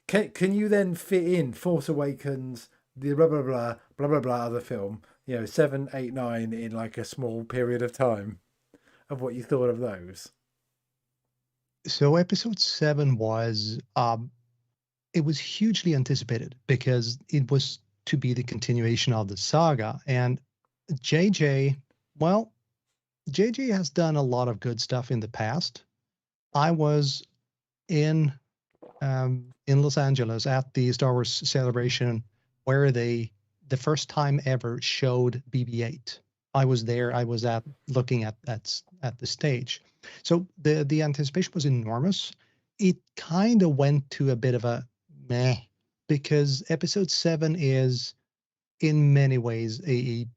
can you then fit in Force Awakens, the blah blah blah blah blah blah other film, 7, 8, 9 in like a small period of time of what you thought of those? So episode 7 was it was hugely anticipated because it was to be the continuation of the saga. And JJ has done a lot of good stuff in the past. I was in Los Angeles at the Star Wars celebration where the first time ever showed BB-8. I was there. I was looking at the stage. So the anticipation was enormous. It kind of went to a bit of a meh, because episode 7 is in many ways a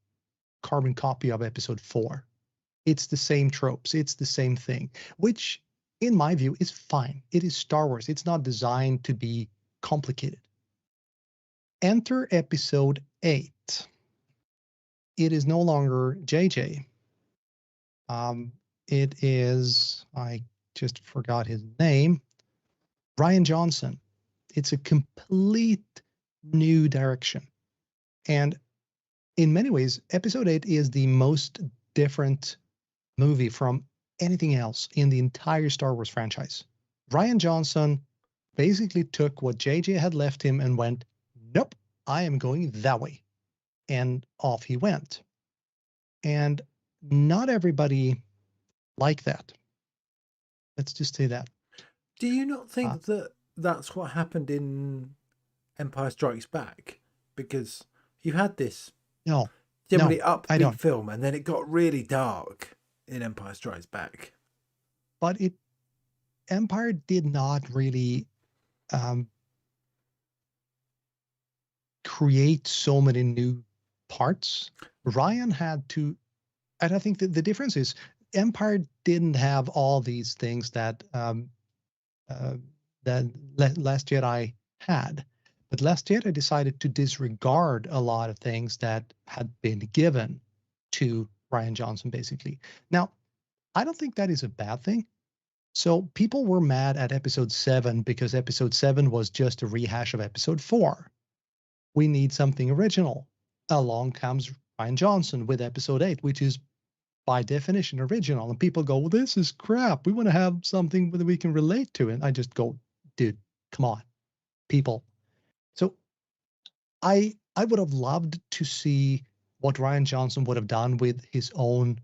carbon copy of episode 4. It's the same tropes. It's the same thing, which in my view is fine. It is Star Wars. It's not designed to be complicated. Enter episode 8. It is no longer JJ. It is, I just forgot his name, Rian Johnson. It's a complete new direction. And in many ways, episode 8 is the most different movie from anything else in the entire Star Wars franchise. Rian Johnson basically took what JJ had left him and went, nope, I am going that way. And off he went. And not everybody like that. Let's just say that. Do you not think that that's what happened in Empire Strikes Back? Because you had this No, generally I upbeat don't. film, and then it got really dark in Empire Strikes Back. But Empire did not really create so many new parts. Ryan had to, and I think that the difference is Empire didn't have all these things that Last Jedi had. But Last Jedi decided to disregard a lot of things that had been given to Ryan Johnson, basically. Now, I don't think that is a bad thing. So people were mad at episode 7 because episode 7 was just a rehash of episode 4. We need something original. Along comes Ryan Johnson with episode 8, which is by definition original. And people go, well, this is crap. We want to have something that we can relate to. And I just go, dude, come on, people. So I would have loved to see what Ryan Johnson would have done with his own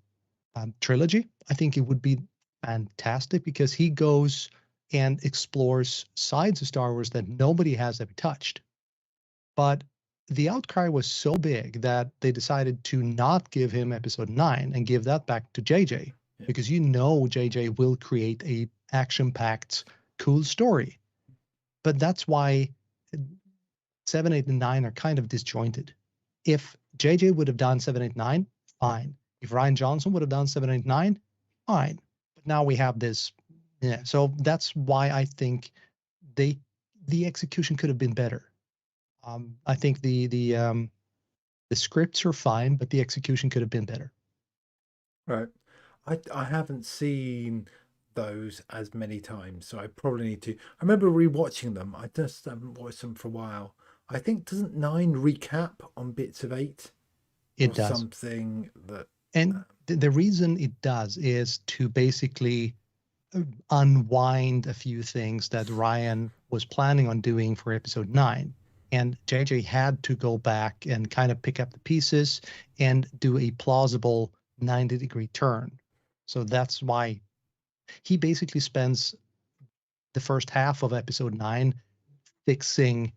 trilogy. I think it would be fantastic because he goes and explores sides of Star Wars that nobody has ever touched. But the outcry was so big that they decided to not give him episode 9 and give that back to JJ, because JJ will create a action-packed, cool story. But that's why 7, 8, and 9 are kind of disjointed. If JJ would have done 7, 8, 9, fine. If Ryan Johnson would have done 7, 8, 9, fine. But now we have this. Yeah. So that's why I think the execution could have been better. I think the scripts are fine, but the execution could have been better. Right. I haven't seen those as many times, so I probably need to. I remember rewatching them. I just haven't watched them for a while. I think doesn't 9 recap on bits of 8? It or does. Something that. And the reason it does is to basically unwind a few things that Ryan was planning on doing for episode 9. And JJ had to go back and kind of pick up the pieces and do a plausible 90-degree turn. So that's why he basically spends the first half of episode 9 fixing,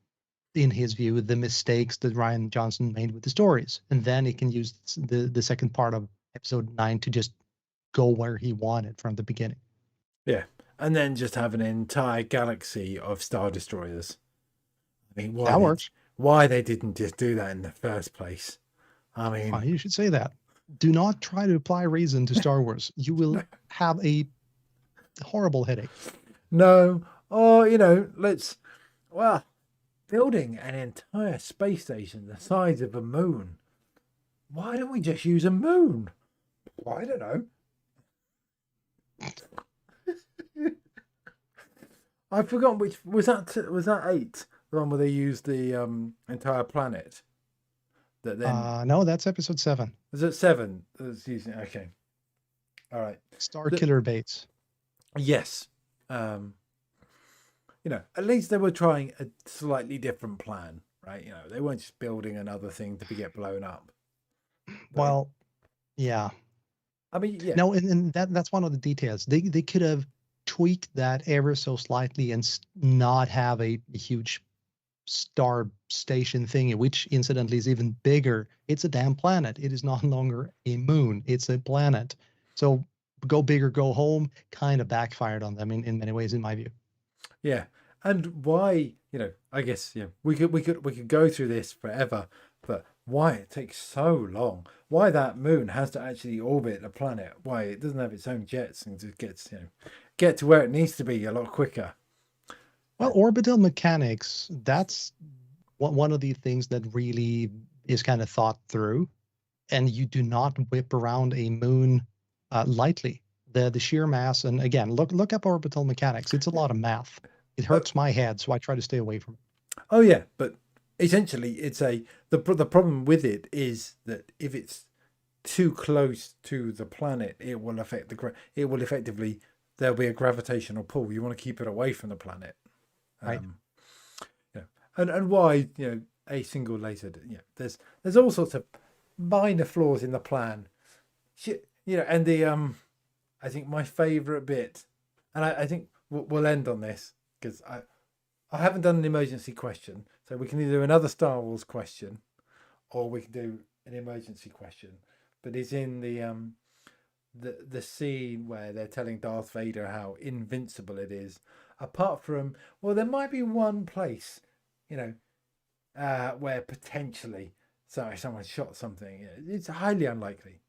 in his view, the mistakes that Ryan Johnson made with the stories. And then he can use the second part of episode 9 to just go where he wanted from the beginning. Yeah. And then just have an entire galaxy of Star Destroyers. I mean, That works. Why they didn't just do that in the first place? I mean, you should say that. Do not try to apply reason to Star Wars. You will have a horrible headache. No. Oh, building an entire space station the size of a moon. Why don't we just use a moon? Well, I don't know. I've forgotten which was that 8. The one where they used the entire planet. That then. No, that's episode 7. Was it 7? That's using. Okay. All right. Star Killer Bates. Yes. At least they were trying a slightly different plan, right? They weren't just building another thing to get blown up. Well, yeah. I mean, yeah. No, and that's one of the details. They could have tweaked that ever so slightly and not have a huge star station thingy, which incidentally is even bigger. It's a damn planet. It is no longer a moon. It's a planet. So go big or go home kind of backfired on them in many ways, in my view. Yeah. And why, I guess, we could go through this forever, but why it takes so long? Why that moon has to actually orbit a planet? Why it doesn't have its own jets and just gets, get to where it needs to be a lot quicker? Well, orbital mechanics, that's one of the things that really is kind of thought through. And you do not whip around a moon lightly. The sheer mass, and again, look up orbital mechanics. It's a lot of math. It hurts my head, so I try to stay away from it. Oh yeah, but essentially, it's the problem with it is that if it's too close to the planet, it will affect effectively there'll be a gravitational pull. You want to keep it away from the planet, right? And why a single laser? There's all sorts of minor flaws in the plan. And I think my favorite bit, and I think we'll end on this because I haven't done an emergency question, so we can either do another Star Wars question, or we can do an emergency question. But it's in the scene where they're telling Darth Vader how invincible it is. Apart from, well, there might be one place, where potentially someone shot something. It's highly unlikely.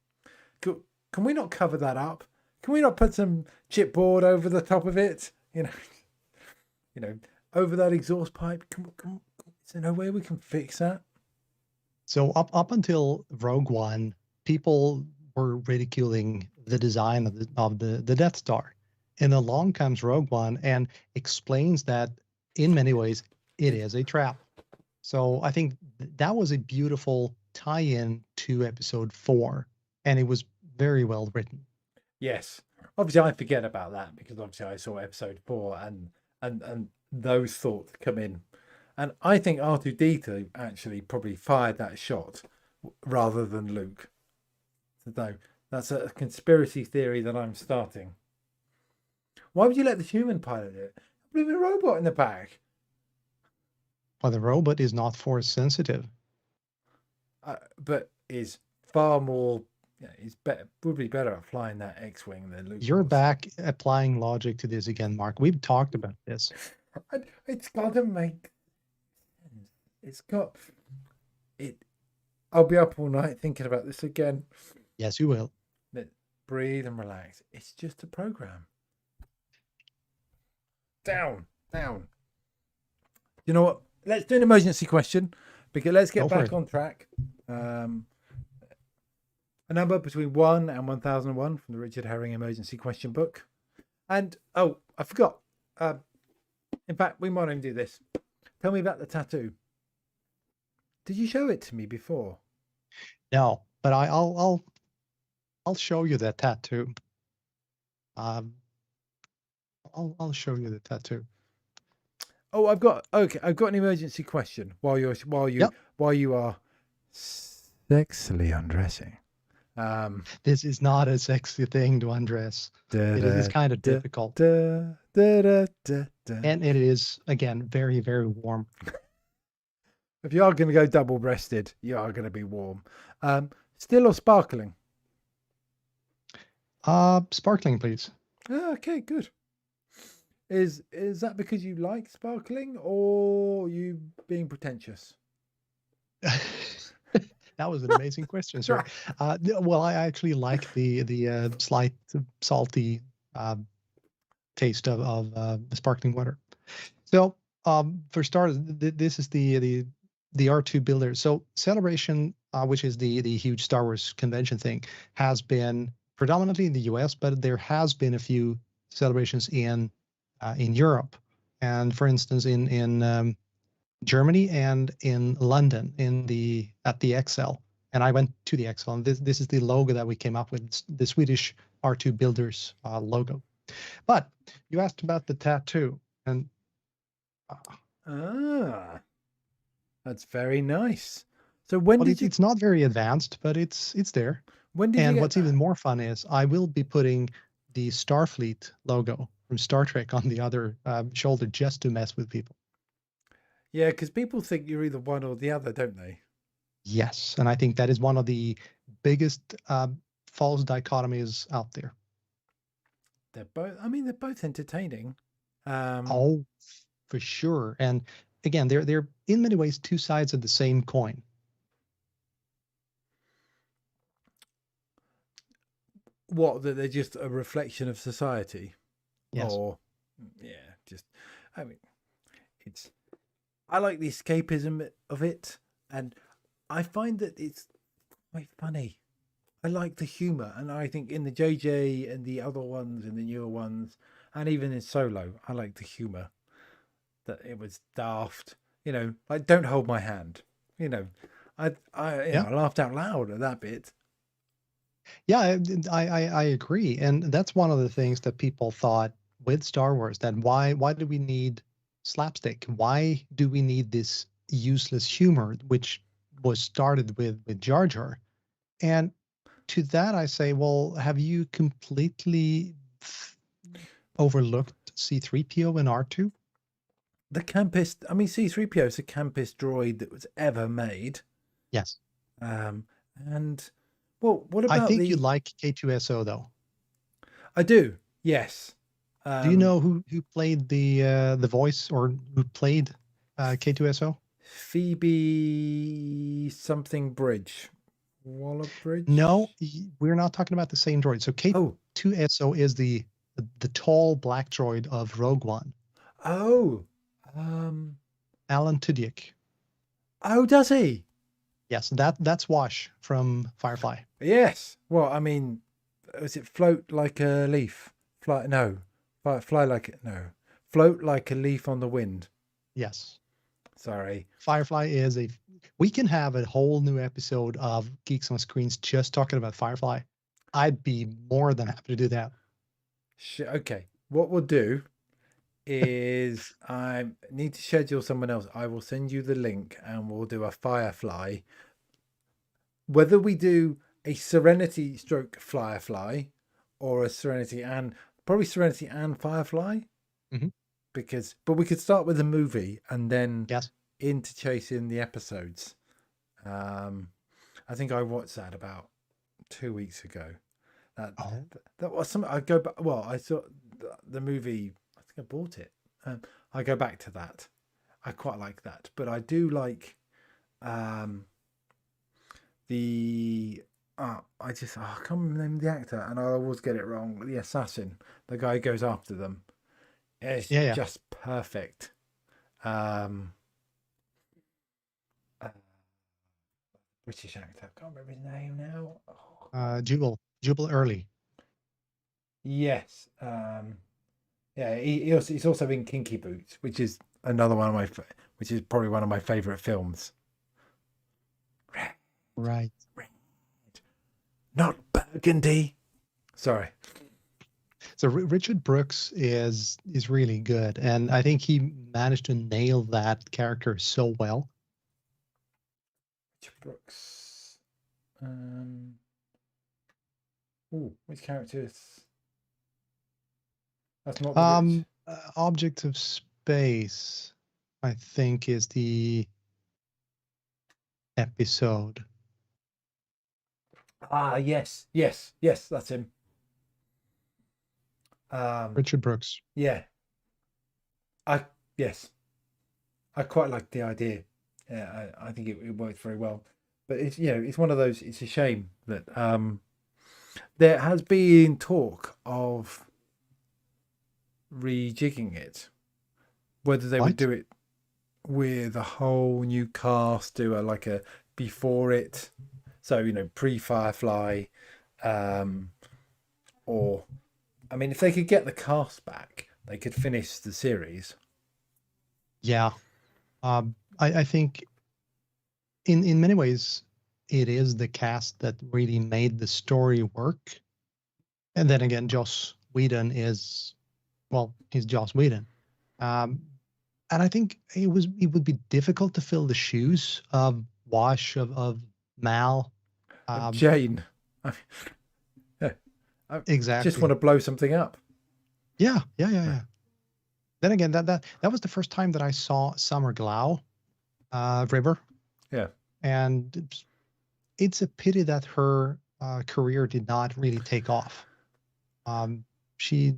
Can we not cover that up? Can we not put some chipboard over the top of it? Over that exhaust pipe. Is there no way we can fix that? So up until Rogue One, people were ridiculing the design of the Death Star. And along comes Rogue One and explains that in many ways it is a trap. So I think that was a beautiful tie-in to Episode 4, and it was very well written. Yes, obviously I forget about that because obviously I saw Episode 4 and those thoughts come in, and I think R2-D2 actually probably fired that shot rather than Luke. So that's a conspiracy theory that I'm starting. Why would you let the human pilot it? Leave a robot in the back. Well, the robot is not force sensitive, but is far more. Would be better at flying that X-wing than Luke. You're back applying logic to this again, Mark. We've talked about this. It's got to make sense. It's got it. I'll be up all night thinking about this again. Yes, you will. Breathe and relax. It's just a program. Down. You know what? Let's do an emergency question because let's get back on track. A number between 1 and 1001 from the Richard Herring emergency question book. And I forgot. In fact, we might even do this. Tell me about the tattoo. Did you show it to me before? No, but I'll show you that tattoo. I'll show you the tattoo. Oh, I've got an emergency question while you are sexily undressing. This is not a sexy thing to undress. It is kind of difficult. And it is, again, very, very warm. If you are going to go double-breasted, you are going to be warm. Still or sparkling? Sparkling, please. Okay, good. Is that because you like sparkling or you being pretentious? That was an amazing question, sir. Well, I actually like the slight salty taste of sparkling water. So, for starters, this is the R2 builder. So, Celebration, which is the huge Star Wars convention thing, has been predominantly in the US, but there has been a few celebrations in Europe, and for instance, in Germany and in London at the XL. And I went to the XL, and this is the logo that we came up with, the Swedish R2 Builders logo. But you asked about the tattoo, and that's very nice. So when did it's not very advanced, but it's there. When did and you what's even more fun is I will be putting the Starfleet logo from Star Trek on the other shoulder just to mess with people. Yeah, because people think you're either one or the other, don't they? Yes, and I think that is one of the biggest false dichotomies out there. They're both entertaining. Oh, for sure. And again, they're in many ways two sides of the same coin. What, that they're just a reflection of society? Yes. Or, I like the escapism of it, and I find that it's quite funny. I like the humor, and I think in the JJ and the other ones and the newer ones, and even in Solo, I like the humor. That it was daft, like Don't Hold My Hand. I laughed out loud at that bit. Yeah, I agree, and that's one of the things that people thought with Star Wars, that why do we need slapstick? Why do we need this useless humor, which was started with Jar Jar? And to that, I say, well, have you completely overlooked C3PO and R2? The campest, I mean, C3PO is the campest droid that was ever made. Yes. And, well, what I about think you like K2SO, though. I do, yes. Do you know who played the voice, or who played K2SO? Phoebe something Bridge. Waller Bridge? No, we're not talking about the same droid. So K2SO is the tall black droid of Rogue One. Oh. Alan Tudyk. Oh, does he? Yes, that's Wash from Firefly. Yes. Well, I mean, was it float like a leaf? Fly like it. No. Float like a leaf on the wind. Yes. Sorry. Firefly is we can have a whole new episode of Geeks on Screens just talking about Firefly. I'd be more than happy to do that. Okay. What we'll do is I need to schedule someone else. I will send you the link and we'll do a Firefly. Whether we do a Serenity stroke Firefly or a Serenity and probably Serenity and Firefly. Mm-hmm. But we could start with the movie and then into chasing the episodes. I think I watched that about 2 weeks ago. That was something I go back. Well, I saw the movie. I think I bought it. I go back to that. I quite like that, but I do like I can't remember the name of the actor, and I always get it wrong. The assassin, the guy who goes after them. It's just perfect. British actor. I can't remember his name now. Jubal Early. Yes. He's also in Kinky Boots, which is another one of which is probably one of my favorite films. Red. Not burgundy. Sorry. So Richard Brooks is really good, and I think he managed to nail that character so well. Richard Brooks. Which characters? That's not the Object of Space, I think, is the episode. Yes, that's him. Richard Brooks. Yeah. I quite like the idea. Yeah, I think it worked very well. But it's one of those. It's a shame that there has been talk of rejigging it, whether they would do it with a whole new cast, do a before it, so pre-Firefly, or I mean, if they could get the cast back, they could finish the series. Yeah, I think in many ways it is the cast that really made the story work, and then again, Joss Whedon he's Joss Whedon, and I think it would be difficult to fill the shoes of Wash, of Mal, Jane. Exactly. Just want to blow something up. Yeah. Then again, that was the first time that I saw Summer Glau, River. Yeah. And it's a pity that her career did not really take off. She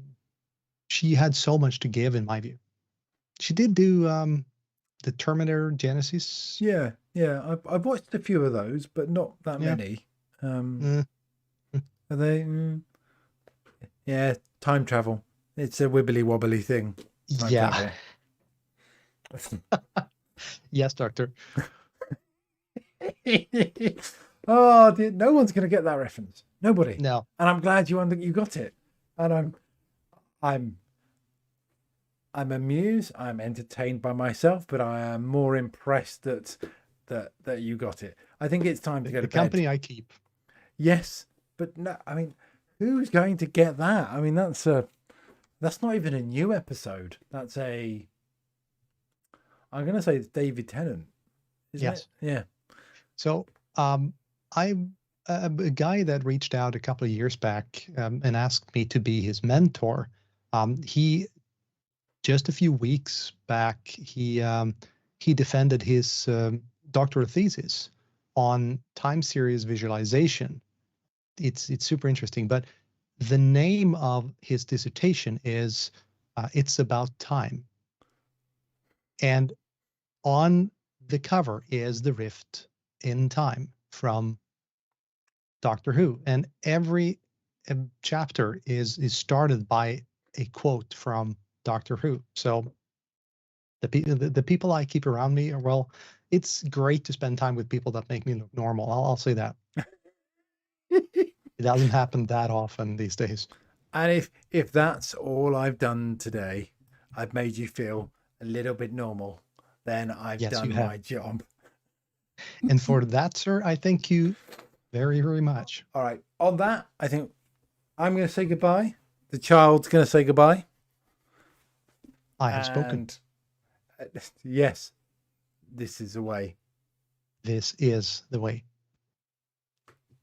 had so much to give, in my view. She did do the Terminator Genesis. Yeah. I've watched a few of those, but not that many. Are they? Yeah, time travel. It's a wibbly wobbly thing. Yeah. Yes, Doctor. Oh, no one's going to get that reference. Nobody. No. And I'm glad you got it. And I'm amused. I'm entertained by myself, but I am more impressed that you got it. I think it's time to go to bed. The company I keep. Yes, but no. I mean, who's going to get that? I mean, that's not even a new episode. That's I'm going to say it's David Tennant. Isn't it? Yeah. So, I'm a guy that reached out a couple of years back and asked me to be his mentor. He just a few weeks back he defended his doctoral thesis on time series visualization. It's super interesting, but the name of his dissertation is "It's About Time," and on the cover is the rift in time from Doctor Who, and every chapter is started by a quote from Doctor Who. So the people I keep around me are, well, it's great to spend time with people that make me look normal. I'll say that. It doesn't happen that often these days. And if that's all I've done today, I've made you feel a little bit normal, then I've Yes, done you have. my job. And for that, sir, I thank you very, very much. All right. On that, I think I'm going to say goodbye. The child's going to say goodbye. I have spoken. Yes, this is the way. This is the way.